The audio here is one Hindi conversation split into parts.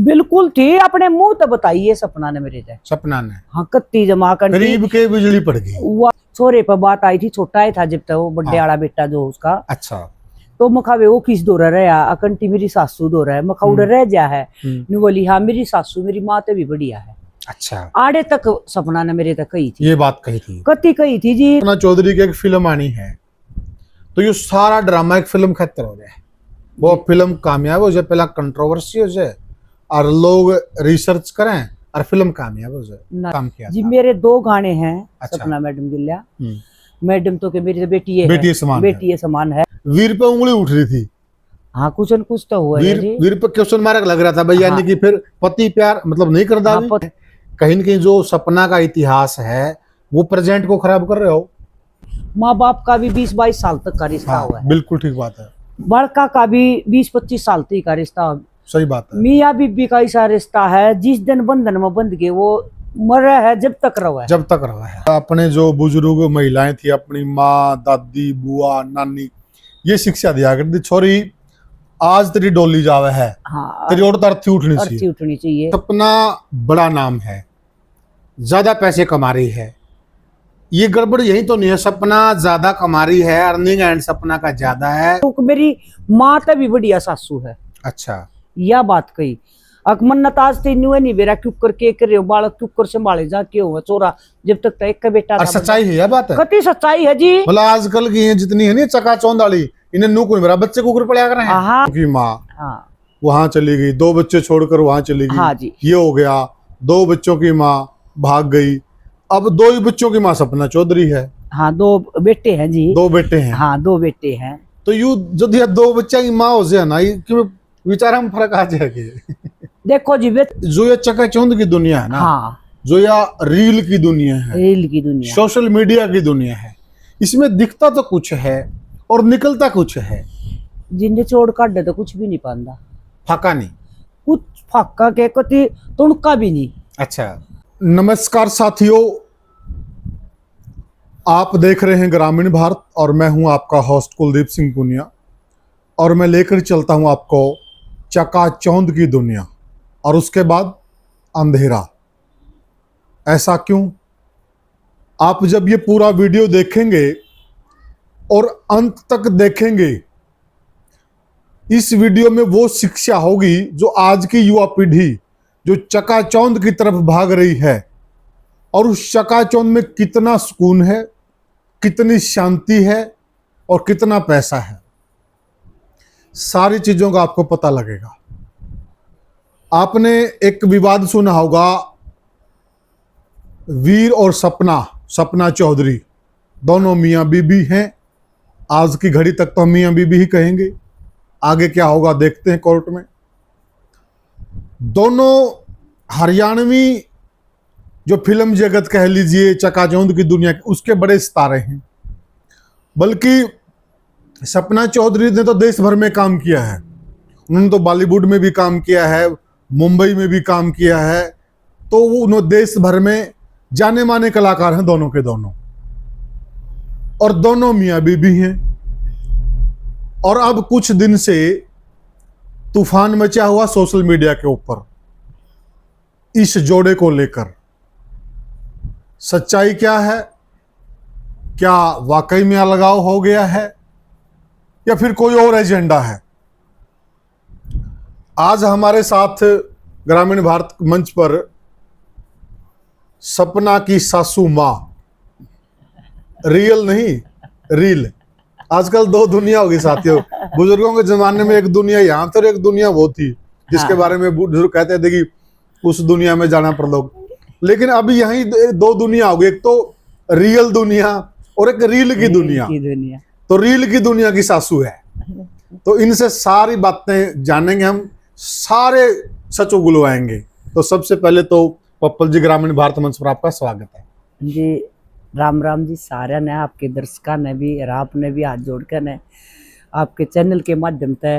बिल्कुल थी, अपने मुंह तो बताइए सपना ने मेरे से। सपना ने? हाँ, कत्ती जमा कर करीब के बिजली पड़ गई। छोरे पर बात आई थी, छोटा ही था जब तक, वो बड्डे वाला बेटा जो उसका। अच्छा। तो मखावे वो किस दो रहा है, अकंटी मेरी सासू दो रहा है, मखा उड़ रह जा है। नी बोली हाँ मेरी सासू मेरी माँ तो भी बढ़िया है। अच्छा। आड़े तक सपना ने मेरे तक कही थी, ये बात कही थी, कत्ती कही थी जी। सपना चौधरी की एक फिल्म आनी है, तो ये सारा ड्रामा एक फिल्म खत्म हो जाए, वो फिल्म कामयाब हो जाए, पहला कंट्रोवर्सी हो जाए और लोग रिसर्च करें और फिल्म कामयाब हो जाए। काम किया जी था। मेरे 2 गाने हैं। अच्छा। सपना मैडम गिल्ला, मैडम तो के मेरी तो बेटी है, बेटी समान, बेटी समान है। वीर पे उंगली उठ रही थी, हाँ कुछ न कुछ तो हुआ है जी। वीर पे क्वेश्चन मार्क लग रहा था भाई, यानी कि फिर पति प्यार मतलब नहीं करता। कहीं न कहीं जो सपना का इतिहास है वो प्रेजेंट को खराब कर रहे हो। माँ बाप का भी 20-22 साल तक का रिश्ता हुआ है। बिल्कुल ठीक बात है। बड़का का भी 20-25 साल तक का रिश्ता। सही बात है। मियाँ बीबी का ऐसा रिश्ता है, जिस दिन बंधन में बंध गए वो मरे है जब तक रहा है। जब तक रहा है। अपने जो बुजुर्ग महिलाएं थी, अपनी माँ दादी बुआ नानी, ये शिक्षा दिया करती, छोरी आज तेरी डोली जावे है, हाँ, तेरी और अर्थी उठनी चाहिए। सपना बड़ा नाम है, ज्यादा पैसे कमा रही है, ये गड़बड़ यही तो नहीं है? सपना ज्यादा कमा रही है, अर्निंग एंड सपना का ज्यादा है। तो मेरी माँ तो भी बढ़िया सासू है। अच्छा। यह बात कही अकमन्नत आज तेन्यू नहीं बेरा क्यों करके कर रहे हो, बालक क्यों कर संभाले जा क्यों हुआ चोरा जब तक तो एक का बेटा था। सच्चाई है, यह बात है, कति सच्चाई है जी। मतलब आजकल की जितनी है नहीं चकाचौंध वाली, इन्हें नू कोई मेरा बच्चे को पड़े कर रहे हैं क्योंकि माँ वहां चली गई, 2 बच्चे छोड़कर वहां चली गई। हाँ जी। ये हो गया, 2 बच्चों की माँ भाग गई, अब 2 ही बच्चों की माँ सपना चौधरी है। हाँ 2 बेटे हैं जी। 2 बेटे हैं। हाँ 2 बेटे हैं। तो यू जो 2 बच्चा की माँ हो जाए ना, क्यों विचार हम फर्क आ जाएगी। देखो जी जो ये चकाचौंध की दुनिया है ना, हाँ, जो या रील की दुनिया है, रील की दुनिया, सोशल मीडिया की दुनिया है, इसमें दिखता तो कुछ है और निकलता कुछ है। जिन्हें छोड़ काट दे तो कुछ भी नहीं पाता, फाका नहीं, कुछ फाका के कति तुणका भी नहीं। अच्छा। नमस्कार साथियों, आप देख रहे हैं ग्रामीण भारत और मैं हूं आपका होस्ट कुलदीप सिंह पुनिया, और मैं लेकर चलता हूं आपको चकाचौंध की दुनिया और उसके बाद अंधेरा। ऐसा क्यों? आप जब ये पूरा वीडियो देखेंगे और अंत तक देखेंगे, इस वीडियो में वो शिक्षा होगी जो आज की युवा पीढ़ी जो चकाचौंध की तरफ भाग रही है, और उस चकाचौंध में कितना सुकून है, कितनी शांति है और कितना पैसा है, सारी चीजों का आपको पता लगेगा। आपने एक विवाद सुना होगा, वीर और सपना चौधरी दोनों मियां बीबी हैं। आज की घड़ी तक तो हम मियां बीबी ही कहेंगे, आगे क्या होगा देखते हैं कोर्ट में। दोनों हरियाणवी जो फिल्म जगत कह लीजिए, चकाचौंध की दुनिया के, उसके बड़े सितारे हैं। बल्कि सपना चौधरी ने तो देश भर में काम किया है, उन्होंने तो बॉलीवुड में भी काम किया है, मुंबई में भी काम किया है, तो वो उन्होंने देश भर में जाने माने कलाकार हैं दोनों के दोनों, और दोनों मियां बीबी हैं। और अब कुछ दिन से तूफान मचा हुआ सोशल मीडिया के ऊपर इस जोड़े को लेकर। सच्चाई क्या है? क्या वाकई में अलगाव हो गया है या फिर कोई और एजेंडा है? आज हमारे साथ ग्रामीण भारत मंच पर सपना की सासू मां, रियल नहीं रील। आजकल 2 दुनिया होगी साथियों। बुजुर्गों के जमाने में एक दुनिया यहाँ थी और एक दुनिया वो थी, जिसके बारे में बुजुर्ग कहते थे कि उस दुनिया में जाना पड़ लो। लेकिन अभी यही 2 दुनिया हो गई, एक तो रियल दुनिया और एक रील की दुनिया। तो रील की दुनिया की सासू है, तो इनसे सारी बातें जानेंगे हम, सारे सच उगलवाएंगे। तो सबसे पहले तो पप्पल जी, ग्रामीण भारत मंच पर आपका स्वागत है जी। राम राम जी सारे ने, आपके दर्शकों ने भी और आपने भी हाथ जोड़कर ने आपके चैनल के माध्यम से।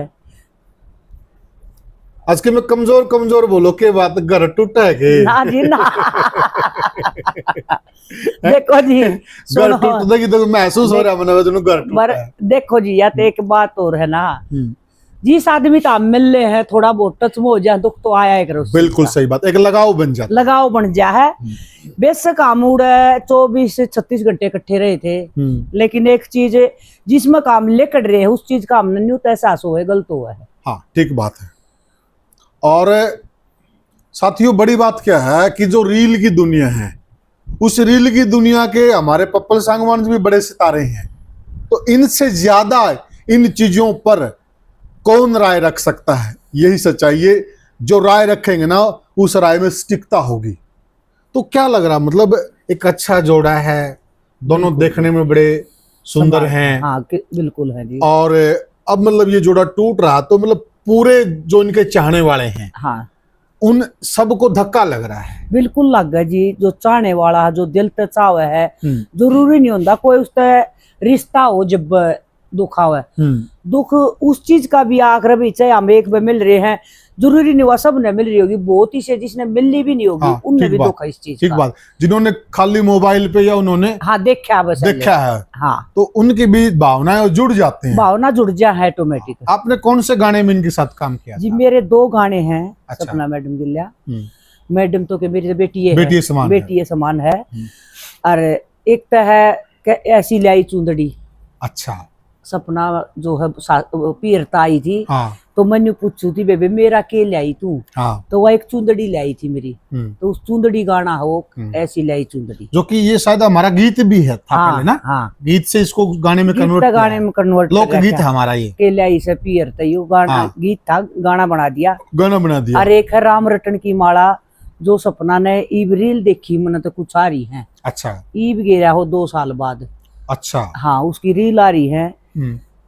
आज के में कमजोर बोलो के बात, घर टूटा है के? ना जी ना। देखो जी, घर टूटने की तो महसूस हो रहा है, घर टूटा है। देखो जी, या तो एक बात और है ना, जिस आदमी तो हम मिल रहे हैं थोड़ा बहुत टच में हो जाए दुख तो आया है करो। बिल्कुल सही बात, एक लगाव बन जाता। लगाव बन जा है। बेशक हम उड़े 24 से 36 घंटे इकट्ठे रहे थे, लेकिन एक चीज जिसमें काम लेकर रहे हैं उस चीज का हमने न्यूत एहसास हुआ है, गलत हुआ है। हाँ ठीक बात है। और साथियों बड़ी बात क्या है कि जो रील की दुनिया है, उस रील की दुनिया के हमारे पप्पल सांगवान भी बड़े सितारे हैं, तो इनसे ज्यादा इन चीजों पर कौन राय रख सकता है? यही सच्चाई है, जो राय रखेंगे ना उस राय में स्टिकता होगी। तो क्या लग रहा, मतलब एक अच्छा जोड़ा है, दोनों देखने में बड़े सुंदर हैं। हाँ बिल्कुल है जी। और अब मतलब ये जोड़ा टूट रहा तो मतलब पूरे जो इनके चाहने वाले हैं, हाँ उन सबको धक्का लग रहा है। बिल्कुल लग गया जी। जो चाहने वाला जो दिल ते चावे है, जरूरी नहीं होता कोई उससे रिश्ता हो जब दुख आवे, दुख उस चीज का भी आखिर भी चाहे हम एक में मिल रहे हैं, जरूरी नहीं हुआ सब ने मिल रही होगी, बहुत ही से जिसने मिलनी भी नहीं होगी। हाँ, उनने भी दुख है इस चीज ठीक का। बात, जिन्होंने खाली मोबाइल पे या उन्होंने हाँ देखा बस देखा है, हाँ तो उनकी भी भावनाएं जुड़ जाते हैं। भावना जुड़ जा है ऑटोमेटिक। आपने कौन से गाने में इनके साथ काम किया जी था? मेरे 2 गाने हैं। अच्छा। सपना मैडम गिल्ला, मैडम तो के मेरी बेटी है, बेटी समान बेटी समान है। और एक तो है ऐसी लाई चुंदड़ी। अच्छा। सपना जो है पीरता आई थी, हाँ। तो मैंने पूछू थी बेबे मेरा के लाई तू, हाँ। तो वह एक चुंदड़ी लाई थी मेरी, तो उस चुंदड़ी गाना हो ऐसी लाई चुंदड़ी, जो कि ये शायद हमारा गीत भी है था पहले ना। हाँ गीत से इसको गाने में कन्वर्ट, गाने में कन्वर्ट, लोक गीत है हमारा ये। के लाई से पीरता यू गाना गीत था, गाना बना दिया, गाना बना दिया। और एक है राम रटन की माला, जो सपना ने ईब रील देखी मैंने तो कुछ आ रही है। अच्छा। ईब गिरा हो 2 साल बाद। अच्छा। हाँ उसकी रील आ रही है,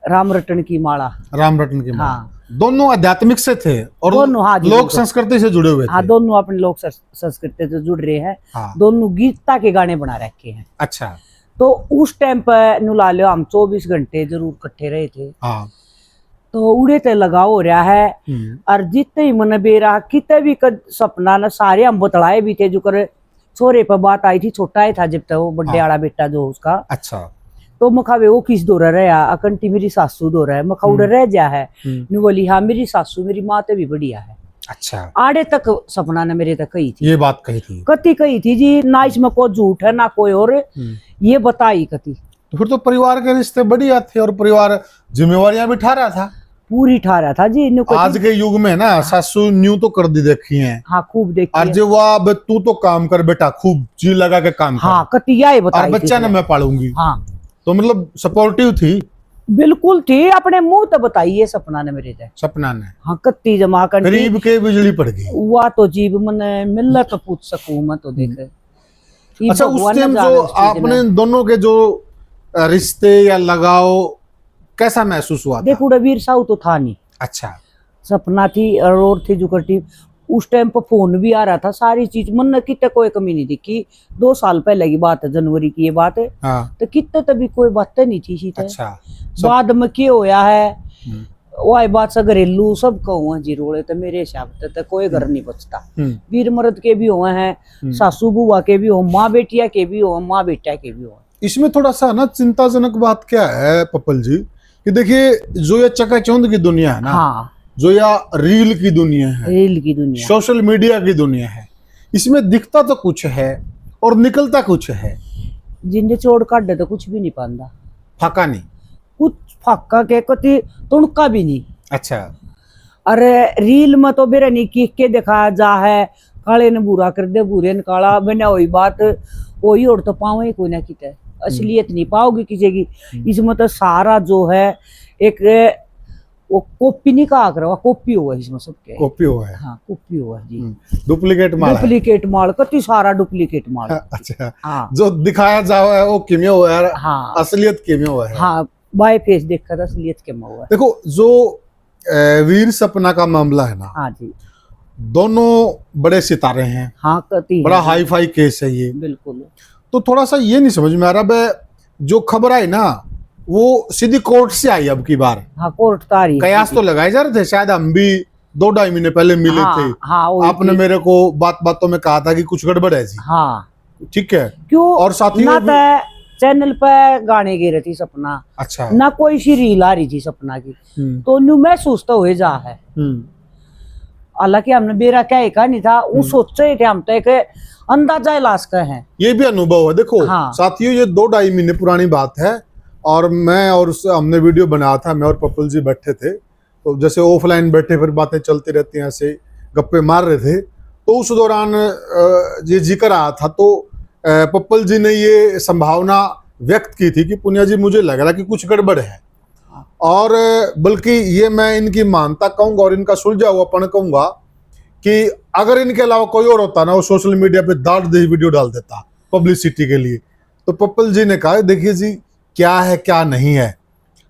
राम रटन की माला। राम रटन की माला। हाँ दोनों आध्यात्मिक से थे और दोनों, हाँ लोक संस्कृति से जुड़े हुए थे। हाँ दोनों अपने लोक संस्कृति से जुड़ रहे हैं। हाँ। दोनों गीता के गाने बना रखे हैं। अच्छा। तो उस टाइम पर नुला लो हम 24 घंटे जरूर इकट्ठे रहे थे। हाँ। तो उड़े ते लगाव हो रहा है, और जितने ही मन बेरा कितने भी सपना न सारे हम बतलाए भी थे। जो कर छोरे पर बात आई थी, छोटा ही था जब तक वो बड्डे वाला बेटा जो उसका। अच्छा। तो मखावे वो किस दो रहा, अकंटी मेरी सासू दो रहा है, मखा उड़ रह जा है। नु बोली हाँ मेरी सासू मेरी माँ तो भी बढ़िया है। अच्छा। आड़े तक सपना ने मेरे तक कही थी, ये बात कही थी, कति कही थी जी, ना इसमें कोई झूठ है ना कोई और, ये बताई कति। तो फिर तो परिवार के रिश्ते बढ़िया थे और परिवार जिम्मेवारियां भी उठा रहा था, पूरी ठा रहा था जी। आज के युग में ना सासू न्यू तो कर दी देखी है। हाँ खूब देखी और जो वाह तू तो काम कर बेटा, खूब जी लगा के काम कर। हाँ कतिया ही बताई, और बच्चा ने मैं पालूंगी। हाँ तो मतलब सपोर्टिव थी, बिल्कुल थी, अपने मुंह तो बताइए सपना ने मेरे से। सपना ने हाँ कत्ती जमा कर गरीब के बिजली पड़ गई। हुआ तो जीव मने मिलत तो पूछ सकूं मैं तो देख। अच्छा, उस टाइम जो आपने दोनों के जो रिश्ते या लगाव कैसा महसूस हुआ था? देखो वीर साहू तो था नहीं। अच्छा। सपना थी और थी जो करती। उस टाइम पर फोन भी आ रहा था, सारी चीज मन कितने कोई कमी नहीं दिखी। 2 साल पहले की बात है, जनवरी की ये बात है। हाँ। तो कितने तभी कोई बात नहीं थी सी। अच्छा। बाद में क्या होया है वही बात से घरेलू सब कहूँ जी रोड़े, तो मेरे हिसाब से कोई घर नहीं बचता। वीर मर्द के भी हुए हैं, सासू बुआ के भी हो, माँ बेटिया के भी हो, माँ बेटा के भी हो। इसमें थोड़ा सा ना चिंताजनक बात क्या है पप्पल जी, कि देखिए जो ये चकाचौंध की दुनिया है ना, हाँ जो या रील की दुनिया है, रील की दुनिया, सोशल मीडिया की दुनिया है, इसमें दिखता तो कुछ है और निकलता कुछ है। जिंदे चोड़ काट दे तो कुछ भी नहीं पांदा, फाका नहीं, कुछ फाका के कति तुणका भी नहीं। अच्छा। अरे रील में तो बेरा नहीं की के दिखाया जा है, काले ने बुरा कर दे बुरे ने काला, बिना वही बात वही और तो पावे कोई ना किते, असलियत नहीं पाओगे किसी की। इसमें तो सारा जो है एक वो कॉपी नहीं कहा करो, कॉपी हुआ इसमें सबके, कॉपी हुआ है। हाँ कॉपी हुआ है जी, डुप्लीकेट माल, डुप्लीकेट माल, कति सारा डुप्लीकेट माल। अच्छा। हाँ जो दिखाया जाओ है वो किमिया हुआ है, हाँ असलियत किमिया हुआ है। हाँ बाय फेस देखा था, असलियत के हुआ है। देखो जो वीर सपना का मामला है ना, हाँ जी, दोनों बड़े सितारे हैं, हाँ कति बड़ा हाई फाई केस है ये। बिल्कुल। तो थोड़ा सा ये नहीं समझ में आ रहा, जो खबर आई ना वो सीधी कोर्ट से आई अब की बार। हाँ कोर्ट तारी कयास तो लगाए जा रहे थे, शायद हम भी 2-2.5 महीने पहले मिले थे। हाँ आपने मेरे को बातों में कहा था कि कुछ गड़बड़ है जी। हाँ ठीक है, क्यों और साथियों ना चैनल पे गाने गे रही थी सपना, अच्छा। ना कोई सी रील आ रही थी सपना की। तो न्यू महसूस तो हुए जा है। हालांकि हमने बेरा क्या कहा नहीं था, वो सोचे थे हम तो एक अंदाजा इलाज का है। ये भी अनुभव है। देखो हाँ। साथियों, ये 2-2.5 महीने पुरानी बात है और मैं और हमने वीडियो बनाया था, मैं और पप्पल जी बैठे थे, तो जैसे ऑफलाइन बैठे फिर बातें चलती रहती हैं, ऐसे गप्पे मार रहे थे, तो उस दौरान ये जिक्र आया था, तो पप्पल जी ने ये संभावना व्यक्त की थी कि पुनिया जी मुझे लग रहा कि कुछ गड़बड़ है, और बल्कि ये मैं इनकी मानता कहूंगा और इनका सुलझा हुआपन कहूंगा कि अगर इनके अलावा कोई और होता ना, वो सोशल मीडिया पे दाड़ दे वीडियो डाल देता पब्लिसिटी के लिए। तो पप्पल जी ने कहा देखिए जी क्या है क्या नहीं है,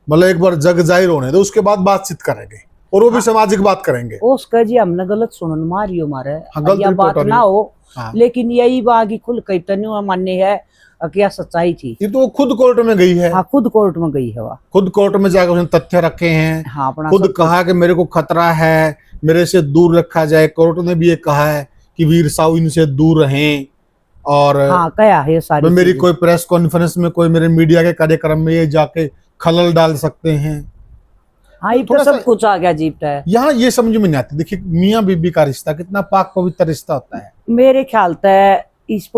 मतलब एक बार जग जाहिर होने दो, उसके बाद बातचीत करेंगे और वो भी सामाजिक बात करेंगे। उसका जी हमने गलत सुनन मारियो मारे, हाँ, गलत या बात ना हो। हाँ। लेकिन यही बागी खुल कई तन्यू मानने है क्या सच्चाई थी। ये तो वो खुद कोर्ट में गई है। हाँ, खुद कोर्ट में गई है वह। खुद कोर्ट में जाकर उसने तथ्य रखे हैं। हाँ, अपना खुद कहा कि मेरे को खतरा है, मेरे से दूर रखा जाए। कोर्ट ने भी ये कहा है कि वीर साहू इनसे दूर रहें, और हाँ क्या है सारी मेरी कोई प्रेस कॉन्फ्रेंस में, कोई मेरे मीडिया के कार्यक्रम में ये जाके खलल डाल सकते हैं। हाँ, ये तो सब कुछ आ गया जीप है। यहाँ ये समझ में नहीं आती। देखिए मियाँ बीबी का रिश्ता कितना पाक पवित्र रिश्ता होता है। मेरे ख्याल से इस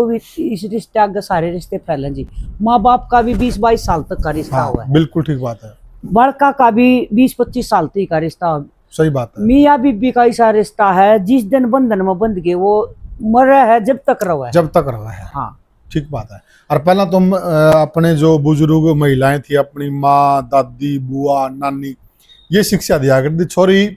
रिश्ते आगे सारे रिश्ते फैले जी। माँ बाप का भी 20-22 साल तक का रिश्ता हुआ है। बिल्कुल ठीक बात है। बड़का का भी 20-25 साल तक का रिश्ता। सही बात है। मियाँ बीबी का ऐसा रिश्ता है जिस दिन बंधन में बंध गए वो मरे है जब तक रहा है। जब तक रहा है। हाँ, ठीक बात है। और पहला तुम अपने जो बुजुर्ग महिलाएं थी, अपनी माँ, दादी, बुआ, नानी, ये शिक्षा दिया करती, छोरी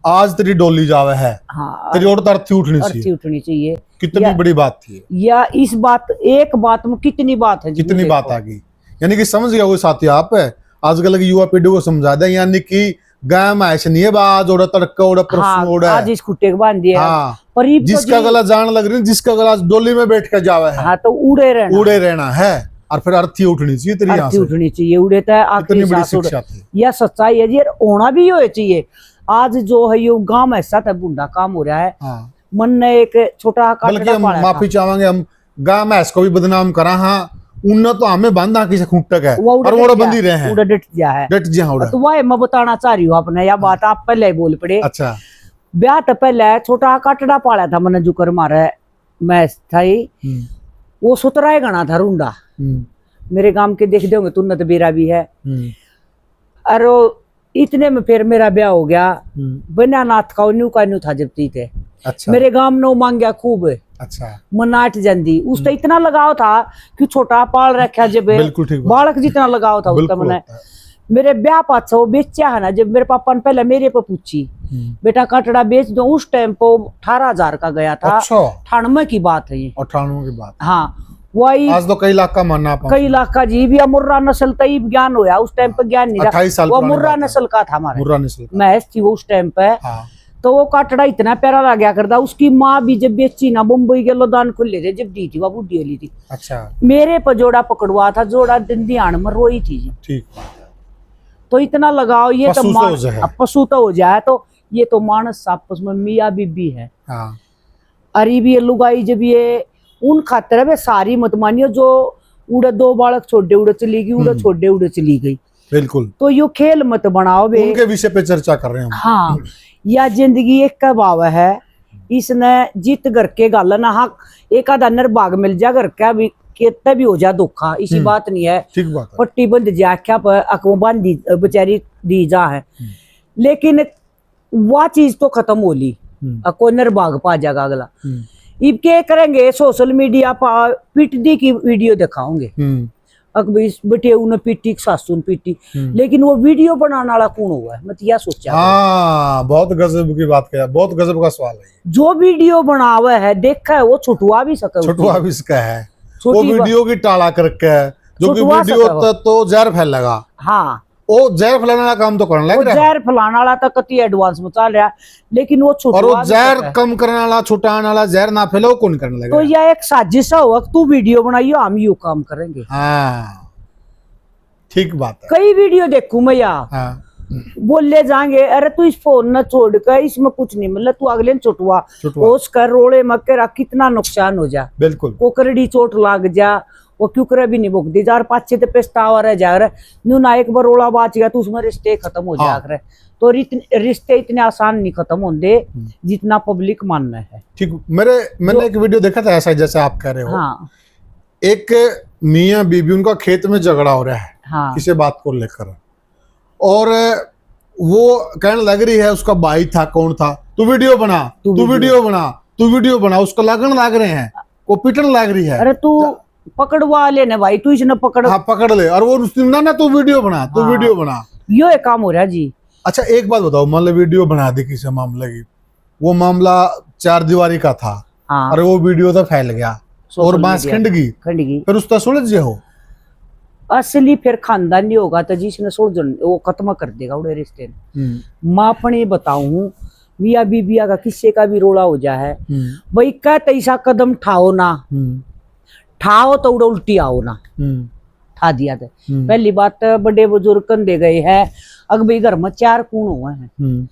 आज तेरी डोली जावे है। हाँ, तेरी औरत अर्थी उठनी चाहिए। अर्थी उठनी चाहिए। कितनी बड़ी बात थी। या इस बात, एक बात में कितनी बात है, कितनी बात आ गई। यानी कि समझ गया वो साथी आप है। आजकल की युवा पीढ़ी को समझा दे, यानी कि गाय में ऐसे नहीं है बाज ओड़ा तड़का ओड़ा परसों ओड़ा आज इस खुट्टे के बांध दिया। हाँ, पर जिसका गला जान लग रही, जिसका गला डोली में बैठ कर जावे है। हाँ, तो उड़े रहना है। और फिर अर्थी उठनी चाहिए तेरी, अर्थी उठनी चाहिए। उड़े तो आखिरी सांस उड़। यह सच्चाई है जी, होना भी होना चाहिए। आज जो है ये गांव में ऐसा था बूढ़ा काम हो रहा है। हाँ। मन ने एक छोटा बल्कि हम माफी चाहेंगे, हम गांव में इसको भी बदनाम करा। हाँ, उन्ना तो हमें बांधा किसे खूंटक है और वो बंदी रहे हैं, उड़ा डट गया है, डट जा उड़ा। तो वह मैं बताना चाह रही हूँ आपने, या बात आप पहले बोल पड़े। अच्छा। ब्याह तो पहले छोटा काटड़ा पाला था मैंने, जुकर मारे मैं थी, वो सुतराय गणा था रूंडा। मेरे गांव के देख दोगे तुन्नत बेरा भी है। और इतने में फिर मेरा ब्याह हो गया। बिना नाथ का न्यू था जब थे। अच्छा। मेरे गांव में मांग गया खूब। अच्छा। मनाट जंदी उसका इतना लगाव था कि छोटा पाल रखा जब बालक जितना लगाव था उसका। मैंने मेरे ब्याह पाछा वो बेचा है ना, जब मेरे पापा ने पहले मेरे पे पूछी बेटा कटड़ा बेच दो, उस टाइम पे 18,000 का गया था। 98 की बात है ये। 98 की बात। हाँ, वही आज तो कई लाख का मानना, कई लाख का जी भी। मुर्रा नस्ल तई ज्ञान होया, उस टाइम पे ज्ञान नहीं था। वो मुर्रा नस्ल का था हमारा, मुर्रा नस्ल का मैं थी वो उस टाइम पे। तो वो काटड़ा इतना प्यारा लग गया करता। उसकी माँ भी जब बेची ना, मुंबई के लोदान खुले थे जब दी थी, वो बुढ़ी वाली थी। अच्छा। आपस मेरे पर जोड़ा पकड़वा था, जोड़ा दंदियान में रोई थी जी। ठीक। तो इतना लगाओ, ये तो पशु तो हो जाए, तो ये तो मानस आपस में मियाँ बीबी है। हाँ। अरे भी ये लुगाई जब ये उन खातर है सारी मत मानियो, जो उड़े 2 बालक छोड़े उड़े चली गई, उड़े छोड़े उड़े चली गई। बिल्कुल। तो यो खेल मत बनाओ बे। उनके विषय पे चर्चा कर रहे हैं हम। हाँ, या जिंदगी एक का भाव है, इसने जीत घर के गाल ना। हाँ, एक आधा नरबाग मिल जा घर का भी, कितना भी हो जा धोखा, इसी बात नहीं है। ठीक बात है। पट्टी बंद जाख्या पर अकबो बांधी बेचारी दी जा है, लेकिन वह चीज तो खत्म हो ली। कोई नरबाग पा जाएगा अगला। इब क्या करेंगे, सोशल मीडिया पर पीटी की वीडियो दिखाओगे, बेटे उन्हें पीटी सासू पीटी, लेकिन वो वीडियो बनाने वाला कौन हुआ है, मत यह सोचा। हाँ, बहुत गजब की बात किया, बहुत गजब का सवाल है। जो वीडियो बनावे है देखा है वो छुटवा भी सके, छुटवा भी सका है। वो वीडियो की टाला करके है, जो कि वीडियो तो जहर फैलेगा। हाँ, वो जहर फैलाने वाला काम तो करने लग रहा है। जहर फैलाने वाला तो कति एडवांस में चल रहा है, लेकिन वो छुटवा, और वो जहर कम करने वाला, छुटाने वाला, जहर ना फैले वो कौन करने लगा। तो यह एक साजिश हो, तू वीडियो बनाइयो हम यू काम करेंगे। हाँ, ठीक बात है। कई वीडियो देखू मैं यार। हाँ। बोले जाएंगे अरे तू इस फोन न छोड़ कर, इसमें कुछ नहीं मतलब तू अगले छुटवा कर रोड़े मकर कितना नुकसान हो जा। बिल्कुल। कोकरड़ी चोट लाग जा, वो क्यों करे भी नहीं भुग दी जार पाछे ते पछतावा रह जा रहा न्यू ना एक बार रोला बाच गया तो उसमें रिश्ते खत्म हो जा रहे। तो रिश्ते इतने आसान नहीं खत्म होंगे जितना पब्लिक मानना है। ठीक, मैंने एक वीडियो देखा था ऐसा जैसे आप कह रहे हो। हाँ एक मियाँ बीबी, उनका खेत में झगड़ा हो रहा है हाँ किसी बात को लेकर, और वो कहने लग रही है, उसका भाई था कौन था, तू वीडियो बना, तू वीडियो बना, तू वीडियो बना, उसको लगन लग रहे हैं, वो पिटन लग रही है। अरे तू पकड़वा लेने भाई, तू इसने पकड़, हाँ पकड़ ले, और वो ना तू वीडियो बना, तू वीडियो बना, यो एक काम हो रहा है जी। अच्छा एक बात बताओ, मान लो वीडियो बना दी किसी मामले की, वो मामला 4 दीवारी का था, हाँ। और वो वीडियो तो फैल गया और बांस खंड गई, फिर उसका सुलझ जे हो असली फिर खानदान नहीं होगा तो जिसने सुलझन वो खत्म कर देगा उड़े रिश्ते। मैं अपने बताऊं, मियाँ बीबिया का किस्से का भी रोला हो जा है भाई, क्या तैसा कदम ठाओ ना, ठाओ तो उड़ा उल्टी आओ ना, ठा दिया था। पहली बात बड़े बुजुर्ग कंधे गए हैं, अगर भाई घर में 4 कूण हुए हैं,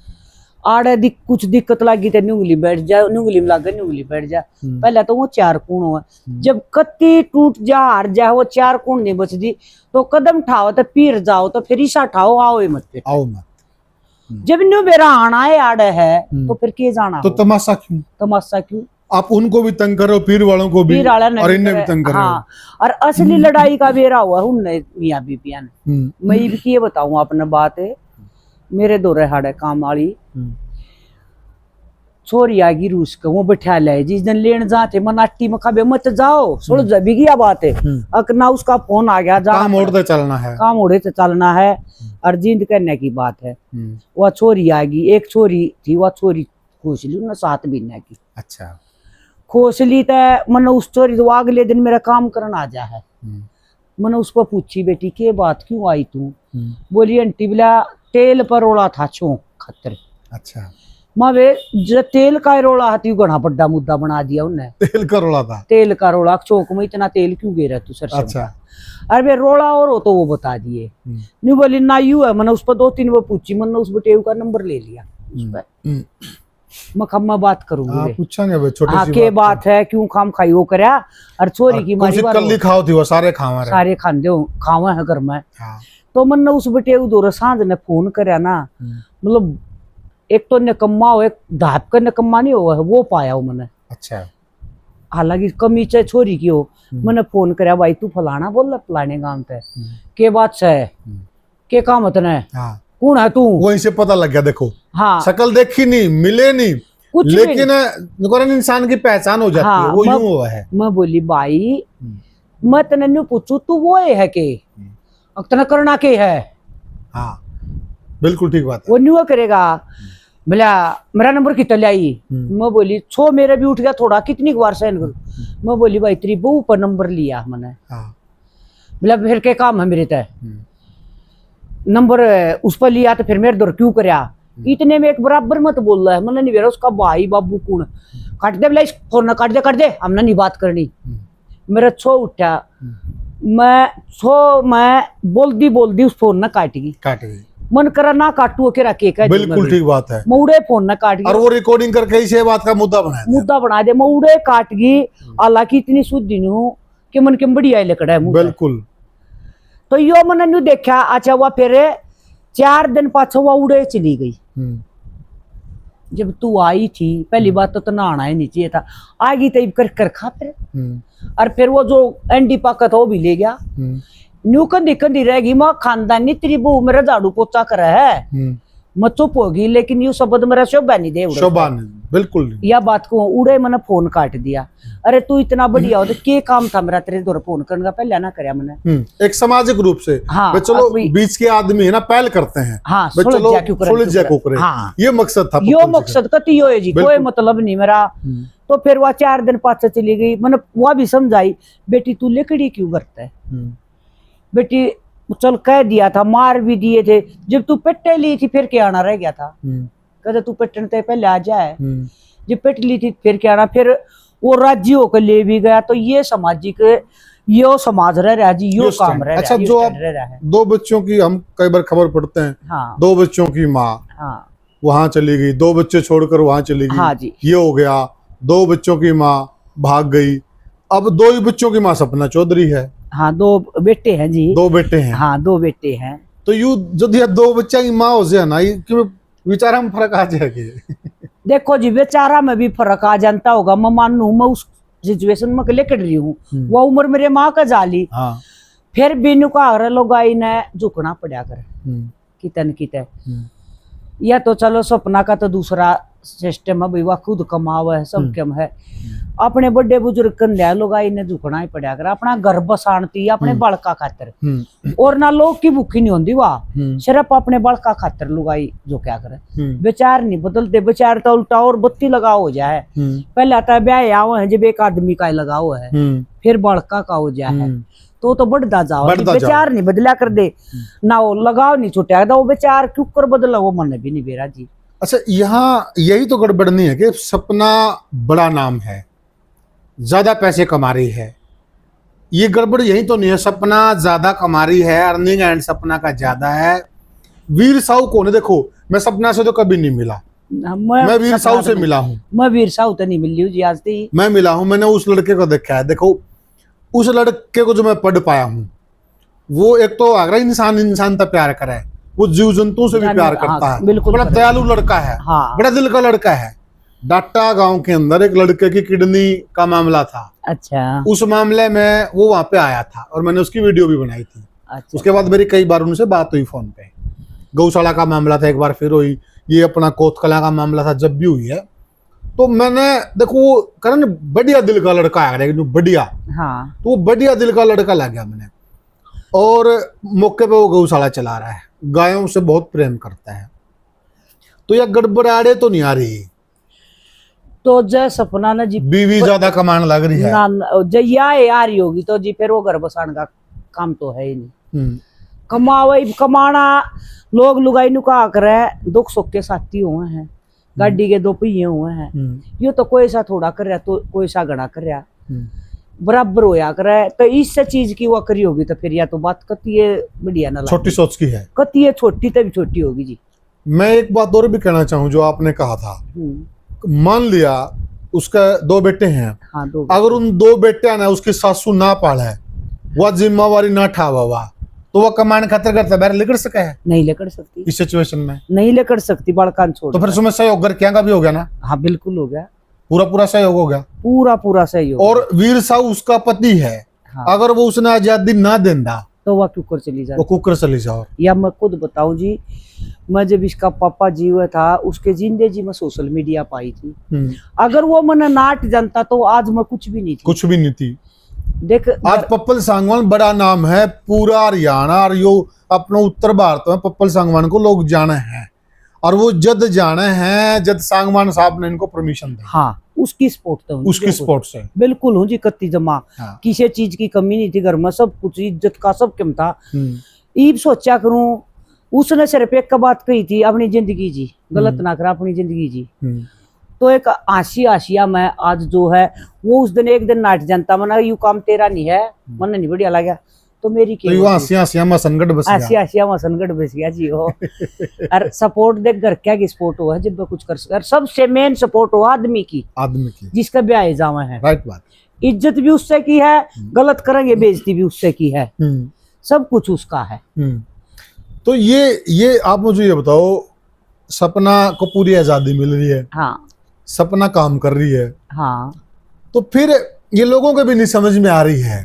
आड़े कुछ दिक्कत लगी तो नुंगली बैठ जा, नुंगली में लगे नुंगली बैठ जा, पहले तो वो 4 कूण हुआ, जब कत्ती टूट जा हार जा वो 4 कूण नहीं बचती, तो कदम ठाओ तो पीर जाओ, तो फिर ईसा ठाओ आओ मत पे आओ मत। जब न्यू मेरा आना है आड़े है तो फिर के जाना, तो तमाशा क्यों, तमाशा क्यों, आप उनको भी तंग कर रहे हो, पीर वालों को भी, और इन्हें भी तंग कर रहे हो। हाँ, और असली लड़ाई का बेरा हुआ उनने मियाँ बीबिया ने। मैं भी ये बताऊं अपने बात है, मेरे दौरे हाड़े काम वाली छोरी आगी रूस का, वो बैठा ले जिस दिन लेन जाते मनाटी में खाबे मत जाओ, सुन जा भी गया बात है, अकना उसका फोन आ गया, जा काम ओढ़ते चलना है, काम ओढ़े से चलना है, और जिंद करने की बात है। वह छोरी आगी, एक छोरी थी, वह छोरी खोसली उन्हें 7 महीने की, अच्छा खोसली तो मन उस छोरी तो अगले दिन मेरा काम करना आ जा है। मैंने उसको पूछी, बेटी के बात क्यों आई तू, बोली आंटी बोला तेल पर रोला था छो खतर। अच्छा, माँ वे जो तेल का रोला है घना बड़ा मुद्दा बना दिया उन्हें, तेल का रोला था, तेल का रोला, चौक में इतना तेल क्यों गिरा तू सर। अच्छा, अरे वे रोला और हो तो वो बता दिए, नहीं बोली ना यू है, मैंने उस पर 2-3 वो पूछी, मैंने उस बटेव का नंबर ले लिया, उस पर मैं बात करूंगी, पूछा नहीं छोटी हाँ सी के बात है, क्यों खाम खाई वो करया, और छोरी की मारी कल खाओ थी वो सारे खावा, सारे खांदे खावा है घर में। तो मैंने उस बटेव दो सांझ ने फोन करया ना, मतलब एक तो निकम्मा हो, एक धाप का निकम्मा नहीं हुआ है वो पाया हो मैंने। अच्छा, हालांकि कमी चाहे छोरी की हो, मैंने फोन कराया, भाई तू फलाना बोल फलाने गांव पे के बात से के काम है, कौन है तू, वहीं से पता लग गया। देखो हाँ, शकल देखी नहीं, मिले नहीं, लेकिन इंसान की पहचान हो जाती है, वो यूं हुआ है। मैं बोली भाई मैं तने न्यू पूछू तू वो है के अक्तना करना के है, हाँ बिल्कुल ठीक बात है, वो न्यू करेगा। बोला मेरा नंबर कितना लाई, मैं बोली छो मेरा भी उठ गया थोड़ा, कितनी बार सेंड करूं, मैं बोली भाई तेरी बहू पर नंबर लिया मैंने, बोला फिर क्या काम है मेरे तय नंबर उस पर लिया, तो फिर मेरे दौर क्यों करया, इतने में एक बराबर मत बोल रहा है, मैंने नहीं उसका भाई बाबू कौन, काट दे बोला फोन ना काट दे हमने नहीं बात करनी। मेरा छो उठा, मैं बोल दी उस फोन ना काट गई, मन करा ना काटू के रखे का, बिल्कुल ठीक बात है, मऊड़े फोन ना काट गई, और वो रिकॉर्डिंग करके इसे बात का मुद्दा बना दे, मऊड़े काट गई। हालांकि इतनी शुद्धि नहीं हूँ कि मन के बढ़िया लकड़ा है, बिल्कुल। तो यो मैंने न्यू देखा। अच्छा हुआ फिर 4 दिन पाछो वह उड़े चली गई, जब तू आई थी पहली बात तो नहाना ही नहीं चाहिए था, आ गई तब कर खा फिर, और फिर वो जो एंडी पाका था वो भी ले गया, न्यू कंधी कंधी रहेगी, माँ खानदानी तेरी बहू मेरा झाड़ू पोछा कर है, मैं चुप होगी, लेकिन यू शब्द मेरा शोभा नहीं दे, शोभा नहीं, बिल्कुल या बात को उड़े मैंने फोन काट दिया। अरे तू इतना बढ़िया हो तो के काम था मेरा तेरे दौर फोन करने का, पहले ना करया मैंने, एक सामाजिक रूप से, हाँ, चलो बीच के आदमी है ना, पहल करते हैं, हाँ, हाँ, ये मकसद था, यो मकसद कती हो जी, कोई मतलब नहीं मेरा। तो फिर वह 4 दिन पाछे चली गई, मैंने वह भी समझाई, बेटी तू लकड़ी क्यों करता है, बेटी चल कह दिया था, मार भी दिए थे, जब तू पेटे ली थी फिर क्या आना रह गया था, कहते तू पेटने से पहले आ जाए, जब पेट ली थी फिर क्या आना, फिर वो राज्य होकर ले भी गया। तो ये सामाजिक यो समाज रह रहा जी, यो काम रह अच्छा, जो आप 2 बच्चों की हम कई बार खबर पढ़ते हैं, हाँ, 2 बच्चों की माँ वहां चली गई, 2 बच्चे छोड़कर वहां चली गई, हाँ जी, ये हो गया, 2 बच्चों की माँ भाग गई, अब दो ही बच्चों की माँ सपना चौधरी है। हाँ, 2 बेटे हैं जी। 2 बेटे हैं। हाँ, 2 बेटे हैं। तो यू जो दिया 2 बच्चा की माँ हो जाए ना, ये कि विचार में फर्क आ जाएगी। देखो जी, बेचारा में भी फर्क आ जानता होगा। मैं मानू मैं उस सिचुएशन में लेकर रही हूँ, वो उम्र मेरे माँ का जाली। हाँ। फिर बिनु का लोग आई ने झुकना पड़ा कर कितन किते। या तो चलो सपना का तो दूसरा सिस्टम है भाई, वह खुद कमावा है, सब कम है। अपने बड़े बुजुर्ग कन्या लोग आई ने झुकना ही पड़ा कर, अपना घर बसानती अपने बड़का खातर। और ना लोग की भूखी नहीं होती वह, सिर्फ अपने बड़का खातर लुगाई झुका करे। बेचार नहीं बदलते, बेचार तो उल्टा और बत्ती लगाओ हो जाए। पहले आता है ब्याह आओ है जब एक आदमी का लगाओ है, फिर बड़का का हो जाए तो बढ़ता जाओ। बेचार नहीं बदला कर दे ना, वो लगाव नहीं छुटा वो बेचार क्यों कर बदला, वो मन भी नहीं बेरा जी। अच्छा, यहाँ यही तो गड़बड़ नहीं है कि सपना बड़ा नाम है, ज्यादा पैसे कमा रही है, ये गड़बड़ यही तो नहीं है। सपना ज्यादा कमा रही है, अर्निंग एंड सपना का ज्यादा है। वीर साहू कौन है? देखो मैं सपना से तो कभी नहीं मिला, मैं वीर साहू से मिला हूँ। मैं वीर साहू तो नहीं मिली हूँ जी आज तक। मैं मिला हूँ, मैंने उस लड़के को देखा है। देखो उस लड़के को जो मैं पढ़ पाया हूँ, वो एक तो आगरा इंसान तक प्यार करे, वो जीव जंतु से भी प्यार करता है। बिल्कुल बड़ा दयालु लड़का है। हाँ। बड़ा दिल का लड़का है। डाटा गांव के अंदर एक लड़के की किडनी का मामला था। अच्छा। उस मामले में वो वहां पे आया था और मैंने उसकी वीडियो भी बनाई थी। अच्छा। उसके बाद मेरी कई बार उनसे बात हुई फोन पे। गौशाला का मामला था एक बार, फिर हुई। ये अपना कोतकला का मामला था, जब भी हुई है। तो मैंने देखो वो करण बढ़िया दिल का लड़का है, लेकिन बढ़िया। हाँ। तो वो बढ़िया दिल का लड़का लग गया मैंने। और मौके पे वो गौशाला चला रहा है, गायों से बहुत प्रेम करता है। तो यह गड़बड़ाड़े तो नहीं आ रही। तो जय सपना ना जी बीवी ज्यादा कमाने लग रही है ना, जया आ रही होगी तो जी फिर वो घर बसाने का काम तो है ही नहीं। कमाना लोग लुगाई नुका करे, दुख सुख के साथी हुए हैं, गाड़ी के 2 पहिए हुए हैं। ये तो कोई सा थोड़ा कर रहा तो कोई सा गड़ा कर रहा, बराबर होया करे। तो इस चीज की वो करी होगी तो फिर या तो बात कती है बढ़िया ना, छोटी सोच की है, कती है छोटी तभी छोटी होगी जी। मैं एक बात और भी कहना चाहूँ, जो आपने कहा था, मान लिया उसका 2 बेटे हैं। हाँ, 2 अगर उन 2 बेटिया ने उसकी सासू ना पाले, वह जिम्मेवारी ना ठावा, तो वह कमाने खातर करता बाहर लेकर सके है? नहीं लेकर सकती इस सिचुएशन में, नहीं लेकर सकती। बड़कान छोड़ तो फिर उसमें सहयोग घर क्या का भी हो गया ना। हाँ बिल्कुल हो गया, पूरा सहयोग हो गया, पूरा सहयोग। और वीर साहू उसका पति है। हाँ। अगर वो उसने आजादी ना देता तो वह कुकर चली जाए, वो कुकर चली जाओ। या मैं खुद बताऊं जी, मैं जब इसका पापा जीव था उसके जिंदे जी मैं सोशल मीडिया पाई थी। अगर वो मैंने नाट जानता तो आज मैं कुछ भी नहीं थी, कुछ भी नहीं थी। देख आज पप्पल सांगवान बड़ा नाम है, पूरा हरियाणा और यो अपना उत्तर भारत में पप्पल सांगवान को लोग जाने हैं। और वो जद जाने हैं जद सांगवान साहब ने इनको परमिशन दी। हाँ, उसकी सपोर्ट तो उसकी सपोर्ट से बिल्कुल हूँ जी, कत्ती जमा। हाँ। किसी चीज की कमी नहीं थी घर में, सब कुछ इज्जत का सब कम था। ईब सोचा करूं, उसने सिर्फ एक बात कही थी, अपनी जिंदगी जी, गलत ना करा, अपनी जिंदगी जी। तो एक आशिया में आज जो है वो उस दिन एक दिन नाट जनता मना यू काम तेरा नहीं है, मन नहीं बढ़िया लगा तो मेरी तो आसिया में संकट बस गया, आसिया में संकट बस गया जी हो। और सपोर्ट देख घर क्या की सपोर्ट हुआ है जब कुछ कर सके, सबसे मेन सपोर्ट हुआ आदमी की जिसका ब्याह जावा है। राइट बात। इज्जत भी उससे की है, गलत करेंगे बेइज्जती भी उससे की है, सब कुछ उसका है। तो ये आप मुझे ये बताओ, सपना को पूरी आजादी मिल रही है। हाँ। सपना काम कर रही है। हाँ। तो फिर ये लोगों को भी नहीं समझ में आ रही है,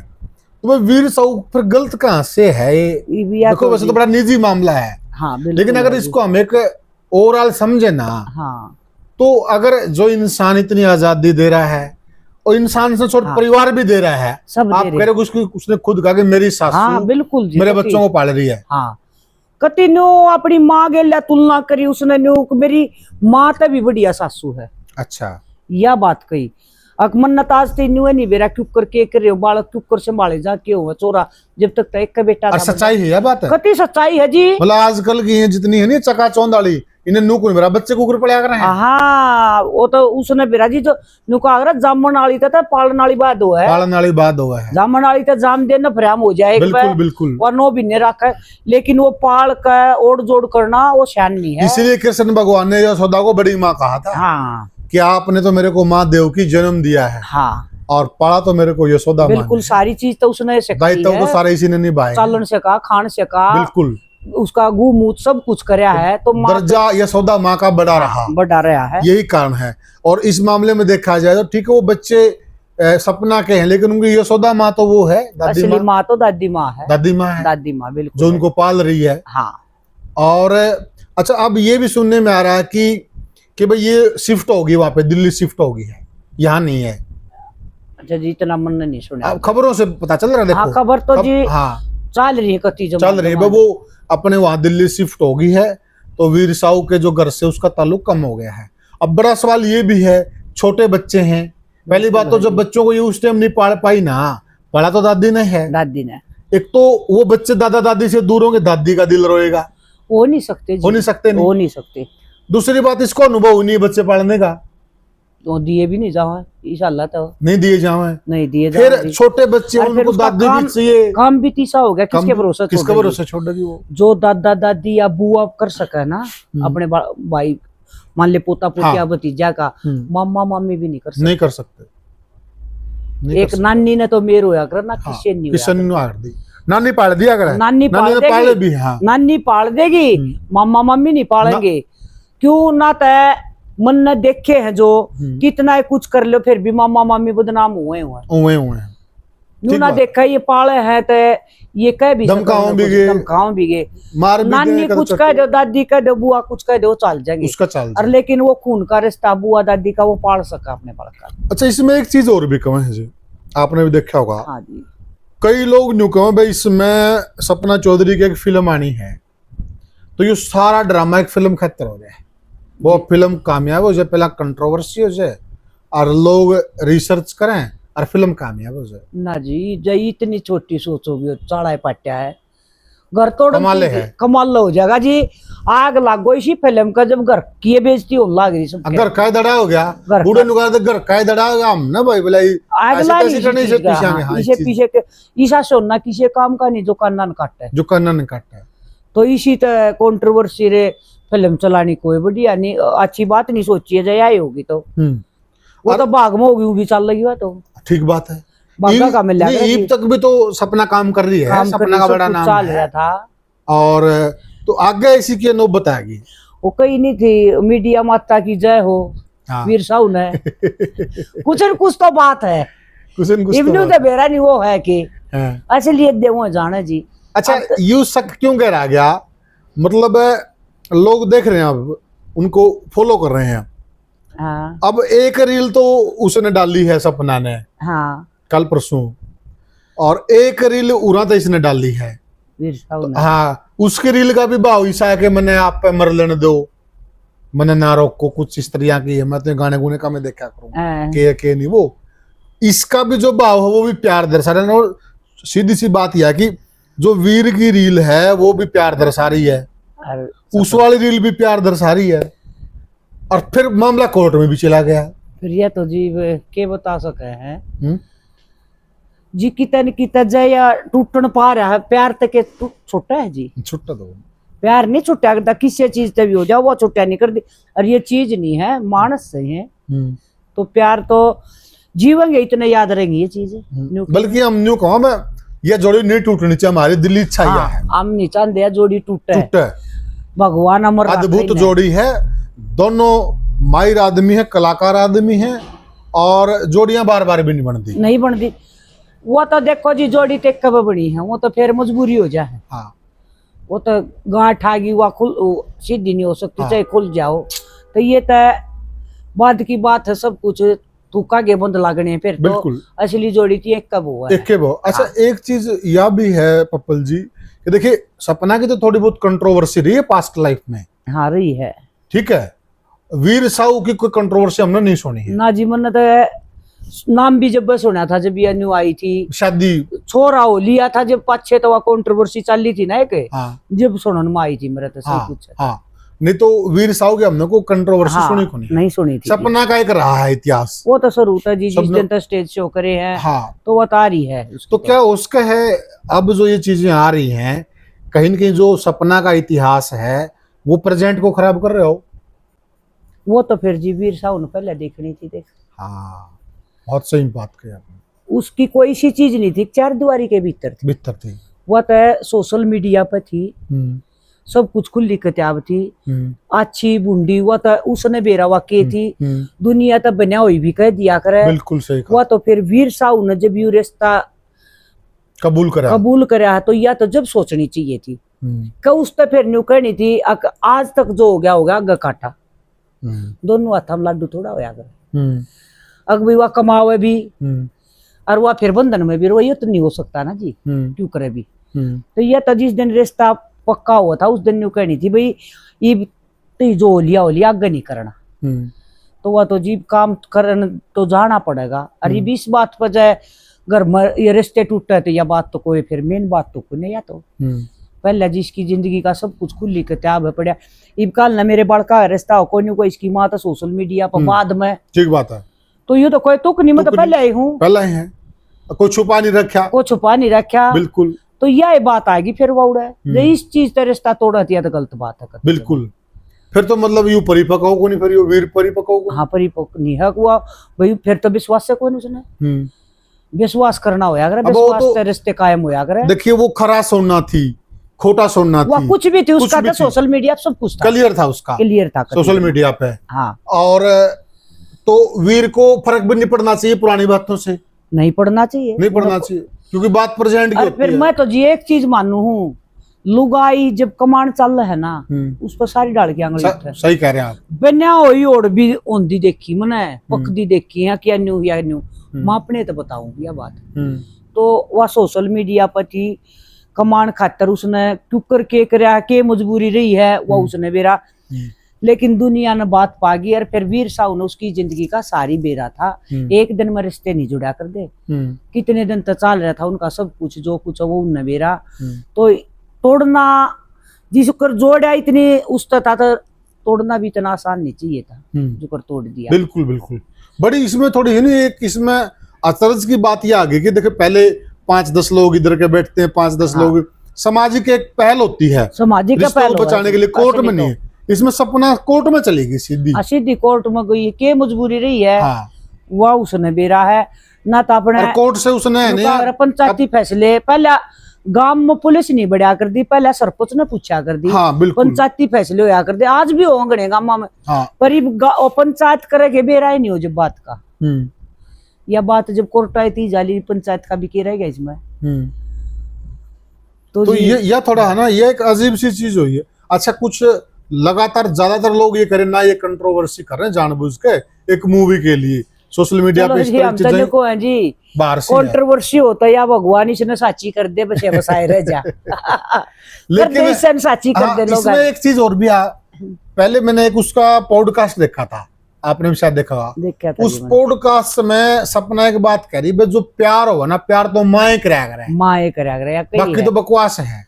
तो भाई वीर साहू फिर गलत कहाँ से है? देखो वैसे तो बड़ा निजी मामला है। हाँ, लेकिन अगर इसको हम एक ओवरऑल समझे ना, हाँ, तो अगर जो इंसान इतनी आजादी दे रहा है और इंसान से छोटा परिवार भी दे रहा है, आप कह रहे हो उसने खुद कहा कि मेरी सासू बिल्कुल मेरे बच्चों को पाल रही है। हाँ, कति नो अपनी माँ के तुलना करी उसने, नो मेरी माँ तो भी बढ़िया सासू है। अच्छा, यह बात कही। अकमन्नत आज तीनू नहीं बेरा क्यों करके करे बालक क्यों कर संभाले जा के हुआ चोरा जब तक एक का बेटा था। सच्चाई है यह बात है, कति सच्चाई है जी। मतलब आजकल की है जितनी है नहीं चकाचौंध वाली, इन्हें नू को मेरा बच्चे कुकर पड़ा कर रहे हैं। हाँ, वो तो उसने बेरा जी जो नुका अगर जामन वाली था पालन वाली बात हुआ है, पालन वाली बात हुआ है, जामन वाली तो जाम देना फ्राम हो जाए बिल्कुल बिल्कुल, और नो भी नहीं रखा, लेकिन वो पाल का ओढ़ जोड़ करना वो शान नहीं है। इसीलिए कृष्ण भगवान ने यशोदा को बड़ी माँ कहा था। हाँ, कि आपने तो मेरे को माँ देव की जन्म दिया है। हाँ, और पढ़ा तो मेरे को यशोदा माँ बिल्कुल ने। सारी चीज तो उसने सिखाई दायित्व तो है। सारे इसी ने निभाए हैं। चालन सिखा, खान सिखा, बिल्कुल उसका गू मूत सब कुछ करया है, तो माँ दर्जा यशोदा माँ का बड़ा रहा, बढ़ा रहा है। यही कारण है। और इस मामले में देखा जाए तो ठीक है वो बच्चे सपना के हैं, लेकिन उनकी यशोदा माँ तो वो है दादी असली माँ, माँ तो दादी माँ है। दादी माँ है दादी माँ बिल्कुल जो है। उनको पाल रही है। हाँ और अच्छा अब ये भी सुनने में आ रहा है कि भाई ये शिफ्ट होगी वहां पे, दिल्ली शिफ्ट होगी है, यहाँ नहीं है। अच्छा जी, इतना मन ने नहीं सुना। अब खबरों से पता चल रहा है, देखो हाँ खबर तो जी हाँ चल रही है, कति चल रही है वो अपने वहां दिल्ली शिफ्ट होगी है, तो वीर साहू के जो घर से उसका ताल्लुक कम हो गया है। अब बड़ा सवाल ये भी है, छोटे बच्चे हैं, पहली बात तो जब बच्चों को ये उस टाइम नहीं पढ़ पाई ना, पढ़ा तो दादी ने है। दादी ने। एक तो वो बच्चे दादा दादी से दूर होंगे, दादी का दिल रोएगा, हो नहीं सकते जी। हो नहीं सकते नहीं। हो नहीं सकते। दूसरी बात इसको अनुभव नहीं है बच्चे पढ़ने का, तो दिए भी नहीं जाओ इंशाल्लाह, तो नहीं दिए जावे, नहीं दिए फिर जाओ। छोटे बच्चे और फिर उनको उसका दादी भी चाहिए, काम भी तीसा हो गया, किसके भरोसे किसके छोड़ेगी? भरोसे छोड़ेगी वो। जो दादा दादी या बुआ कर सके ना अपने भाई, मान ले पोता पोतिया भतीजा का, मामा मामी भी नहीं कर सकते। नहीं कर सकते, नहीं एक कर नानी ने तो मेर होया कर ना, किसे नहीं किशन होया ने आड़ दी, नानी पाल दिया कर, नानी पाल तो पाले देगी। भी हाँ, नानी पाल देगी, मामा मम्मी नहीं पालेंगे। क्यों ना तय मन ने देखे हैं जो कितना ही कुछ कर लो फिर भी मामा मामी बदनाम हुए उए हैं यूं ना देखा ये पाले हैं तो ये कह भी धमकाओं भी गए, धमकाओं भी गए, मार भी नानी गए, कुछ कह दो, दादी कह दो, बुआ कुछ कह दो, चल जाएंगे उसका चल और लेकिन वो खून का रिश्ता बुआ दादी का वो पाल सका अपने बालक का। अच्छा इसमें एक चीज और भी कम है जी, आपने भी देखा होगा, हाँ जी। कई लोग न्यू कहो भाई इसमें सपना चौधरी की एक फिल्म आनी है, तो ये सारा ड्रामा एक फिल्म खत्म हो जाए, वो फिल्म कामयाब हो जाए, पहला कंट्रोवर्सी हो जाए और लोग रिसर्च करें और फिल्म कामयाब हो जाए। ना जी, जय इतनी छोटी सोच होगी, चाड़ा पाट्या है, घर तोड़ कमाल है, कमाल हो जाएगा जी। आग लागो इसी फिल्म का, जब घर की बेइज्जती होने लग रही सब, घर का दड़ा हो गया, बूढ़े नुका तो घर का दड़ा हो गया, हम ना भाई बोला आग ऐसे लागी कैसे करने से पीछे में, हाँ इसे पीछे के ईसा सोना किसी काम का नहीं जो कान्ना न काटता है, जो करना नहीं काटता है। तो इसी तरह कंट्रोवर्सी रे फिल्म चलानी कोई बढ़िया नहीं, अच्छी बात नहीं सोची है, जय आई होगी तो वो तो भाग में होगी, वो भी चल रही है, तो ठीक बात है। बागा का मिल जाएगा। ईब तक भी तो सपना काम कर रही है, सपना का बड़ा नाम चल रहा था, और तो आगे इसी की नौबत आएगी। वो कहीं नहीं थी, मीडिया माता की जय हो, वीर साहू ने कुछ न कुछ तो बात है, कुछ न कुछ इब्नू तो बेरा नहीं वो है कि असलियत दे वो जाने जी। अच्छा यू शक क्यों कह रहा गया, मतलब लोग देख रहे हैं, अब उनको फॉलो कर रहे हैं। हाँ अब एक रील तो उसने डाली है सपना ने, हाँ कल परसों, और एक रील उरा तो इसने डाली है, वीर साहू ने। हाँ उसकी रील का भी भाव ऐसा है कि मैंने आप पे मर लेने दो, मैंने ना रोको, कुछ इस तरह की है, मैं तो गाने गुने का मैं देखा करूँ के नहीं, वो इसका भी जो भाव है वो भी प्यार दर्शा रहा है। और सीधी सी बात यह है कि जो वीर की रील है वो भी प्यार दर्शा रही है, उस वाली रील भी प्यार दर्शा रही है, और फिर मामला कोर्ट में भी चला गया। फिर ये तो जी के बता सके हैं जी, कितन कितना जय या टूटन पा रहा है, प्यार तक के छोटा है जी, छुट्टा दो प्यार नहीं छुट्टा करता, किसी चीज तभी हो जाओ वो छुट्टा नहीं करती, और ये चीज नहीं है, मानस से है तो प्यार तो जीवन के इतने याद रहेंगी ये चीजें। बल्कि हम न्यू कहो मैं, ये जोड़ी नहीं टूटनी चाहिए, हमारी दिल्ली इच्छा हाँ, है हम नहीं चाहते जोड़ी टूटे, टूटे, भगवान अमर अद्भुत जोड़ी है, दोनों माहिर आदमी है, कलाकार आदमी है, और जोड़ियां बार बार भी नहीं बनती, नहीं बनती। वो तो देखो जी जोड़ी टेक कब बनी है, वो तो फिर मजबूरी हो जाए, हाँ वो तो गांठ आगी हुआ खुल सीधी नहीं हो सकती, चाहे खुल जाओ, तो ये तो बाद की बात है, सब कुछ तुका के बंद लागने हैं, फिर तो असली जोड़ी थी एक कब हुआ एक के वो। अच्छा एक चीज यह भी है पप्पल जी कि देखिए सपना की तो थोड़ी बहुत कंट्रोवर्सी रही है पास्ट लाइफ में, हाँ रही है, ठीक है, वीर साहू की कोई कंट्रोवर्सी हमने नहीं सुनी है ना जी। मन तो नाम भी जब सुना था, जब ये न्यू आई थी, शादी छोरा हो लिया था जब 5-6 तो वह कंट्रोवर्सी चल रही थी ना एक, जब सुनन में आई थी मेरा तो सही कुछ, नहीं तो वीर साहू की हमने को कंट्रोवर्सी सुनी को नहीं सुनी थी। सपना का एक रहा है इतिहास, वो तो शुरू था जी, जिस दिन तक स्टेज शो करे हैं, तो बता रही है तो क्या उसका है। अब जो ये चीजें आ रही हैं, कहीं न कहीं जो सपना का इतिहास है वो प्रेजेंट को खराब कर रहे हो, वो तो फिर जी वीर साहू ने पहले देखनी थी, देख बहुत सही बात कही आपने। उसकी कोई सी चीज नहीं थी, चार दीवारी के भीतर थी। भीतर थी। वह तो सोशल मीडिया पर थी, सब कुछ खुली किताब थी, अच्छी बुंडी। वह तो उसने बेरा वाक्य थी, दुनिया तो बना हुई भी कह दिया करे। बिल्कुल सही कहा। वह तो फिर वीर साहू ने जब यू रिश्ता कबूल करा तो यह तो जब सोचनी चाहिए थी कि उस तो फिर न्यू करनी थी। आज तक जो हो गया आगे काटा, दोनों हाथ हम लाडू थोड़ा होया करे। अग भी वह कमावे भी और वह फिर बंधन में भी वही तो नहीं हो सकता ना जी, क्यों करे भी। तो यह तो जिस दिन रिश्ता पक्का हुआ था उस दिन न्यू कहनी थी भाई ये तो जो हो लिया आगे नहीं करना। तो वह तो जीव काम करन तो जाना पड़ेगा। और ये 20 बात पर जाए घर में ये रिश्ते टूटे तो यह बात तो कोई फिर मेन बात तो कोई नहीं। या तो पहले जिसकी जिंदगी का सब कुछ खुली किताब है पड़ा। इब काल ना मेरे बड़का रिश्ता हो कोई नहीं कोई, इसकी माँ तो सोशल मीडिया पर बाद में। ठीक बात है। तो ये तो कोई तुक नहीं, मतलब पहले ही हूँ, पहले ही है, कोई छुपा नहीं रखा बिल्कुल। तो यह बात आएगी फिर वो उड़ा इस चीज से रिश्ता तोड़ा दिया तो गलत बात है बिल्कुल। फिर तो मतलब यू परिपक्व को नहीं, फिर यू वीर परिपक्व को। हाँ परिपक्व नहीं है हुआ भाई, फिर तो विश्वास से कोई नहीं सुने। विश्वास करना होया करे, विश्वास से रिश्ते कायम होया करे। देखिए वो खरा सोना थी, खोटा सोना थी, कुछ भी थी उसका तो सोशल मीडिया सब कुछ था, क्लियर था उसका, क्लियर था सोशल मीडिया पे। हाँ और तो वीर को फर्क भी नहीं पड़ना चाहिए पुरानी बातों से, नहीं पड़ना चाहिए, नहीं पड़ना चाहिए, क्योंकि बात प्रेजेंट की होती है। फिर मैं तो जी एक चीज मानू हूँ, लुगाई जब कमांड चल रहा है ना उस पर सारी डाल के आंगली। सही कह रहे हैं आप। बिना होई और भी ओंदी देखी मैंने, पकदी देखी है क्या न्यू या न्यू मैं अपने तो बताऊंगी यह बात। तो वह सोशल मीडिया पर थी कमांड खातर, उसने क्यों करके कराया के मजबूरी रही है वह उसने बेरा, लेकिन दुनिया ने बात पागी। और फिर वीर साहू ने उसकी जिंदगी का सारी बेरा था, एक दिन में रिश्ते नहीं जुड़ा कर दे, कितने दिन तक चल रहा था उनका सब कुछ जो कुछ वो उनने बेरा। तो तोड़ना जिसकर जोड़ा इतनी उस था तो तोड़ना भी इतना आसान नहीं चाहिए था जो कर तोड़ दिया। बिल्कुल बिल्कुल। बड़ी इसमें थोड़ी है नहीं, एक इसमें अचरज की बात यह आ गई कि देखो पहले 5-10 लोग इधर के बैठते हैं, 5-10 लोग, सामाजिक एक पहल होती है, सामाजिक पहल बचाने के लिए। कोर्ट में नहीं है, इसमें सपना कोर्ट में चलेगी सीधी कोर्ट में गई के मजबूरी रही है। वह उसने बेरा है ना तो अपने कोर्ट से उसने पंचायती फैसले पहले गांव में पुलिस नहीं बढ़िया कर दी, पहले सरपंच ने पूछा कर दी। पंचायती फैसले होया कर दे, आज भी होंगे गांव में। पर पंचायत करे के बेरा ही नहीं हो जब बात का, यह बात जब कोर्ट आई थी जाली पंचायत का भी के रहेगा इसमें। तो ये थोड़ा है ना, ये एक अजीब सी चीज हुई है। अच्छा कुछ लगातार ज्यादातर लोग ये करें ना, ये कंट्रोवर्सी कर रहे हैं जानबूझ के एक मूवी के लिए सोशल मीडिया पे इस तरह चीजें को है जी, कंट्रोवर्सी होता है या भगवान इसने साची कर दे बस बसाए रह जा। लेकिन साची कर दे लोग। इसमें एक चीज और भी पहले मैंने एक उसका पॉडकास्ट देखा था, आपने भी शायद देखा था। उस पॉडकास्ट में सपना एक बात कह रही, जो प्यार होगा ना, प्यार तो माए कराया करे, बाकी तो बकवास है।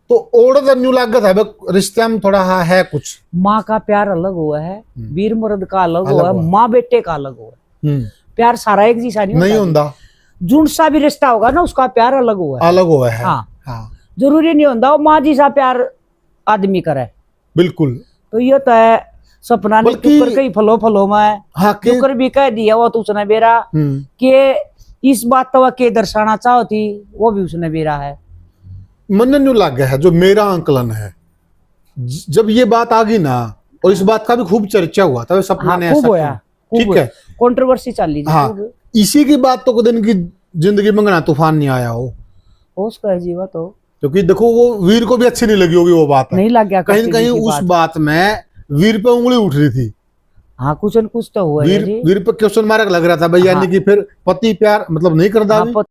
तो ओढ़ न्यू लागत है रिश्ते में थोड़ा है कुछ। माँ का प्यार अलग हुआ है, वीर मर्द का अलग हुआ है, माँ बेटे का अलग हुआ है। प्यार सारा एक जैसा नहीं होता, जुड़ सा भी रिश्ता होगा ना उसका प्यार अलग हुआ है। हाँ जरूरी नहीं होता वो माँ जैसा प्यार आदमी करे। बिल्कुल। तो ये तो है सपना ने टुकर कई फलो में टुकर भी कह दिया वो तो उसने बेरा कि इस बात तो के दर्शाना चाहो थी वो भी उसने बेरा है। मन न्यू लग गया है जो मेरा आंकलन है, जब ये बात आ गई ना, और इस बात का भी खूब चर्चा हुआ था सपना ने ऐसा, ठीक है, कंट्रोवर्सी चल रही थी। इसी की बात तो दिन की जिंदगी मंगना तूफान नहीं आया हो उसका जीवा तो, क्योंकि देखो वो वीर को भी अच्छी नहीं लगी होगी वो बात, नहीं लग गया कहीं कहीं उस बात में वीर पे उंगली उठ रही थी। हाँ कुछ न कुछ तो हुआ वीर पे क्वेश्चन मार्क लग रहा था भाई, यानी कि फिर पति प्यार मतलब नहीं करता।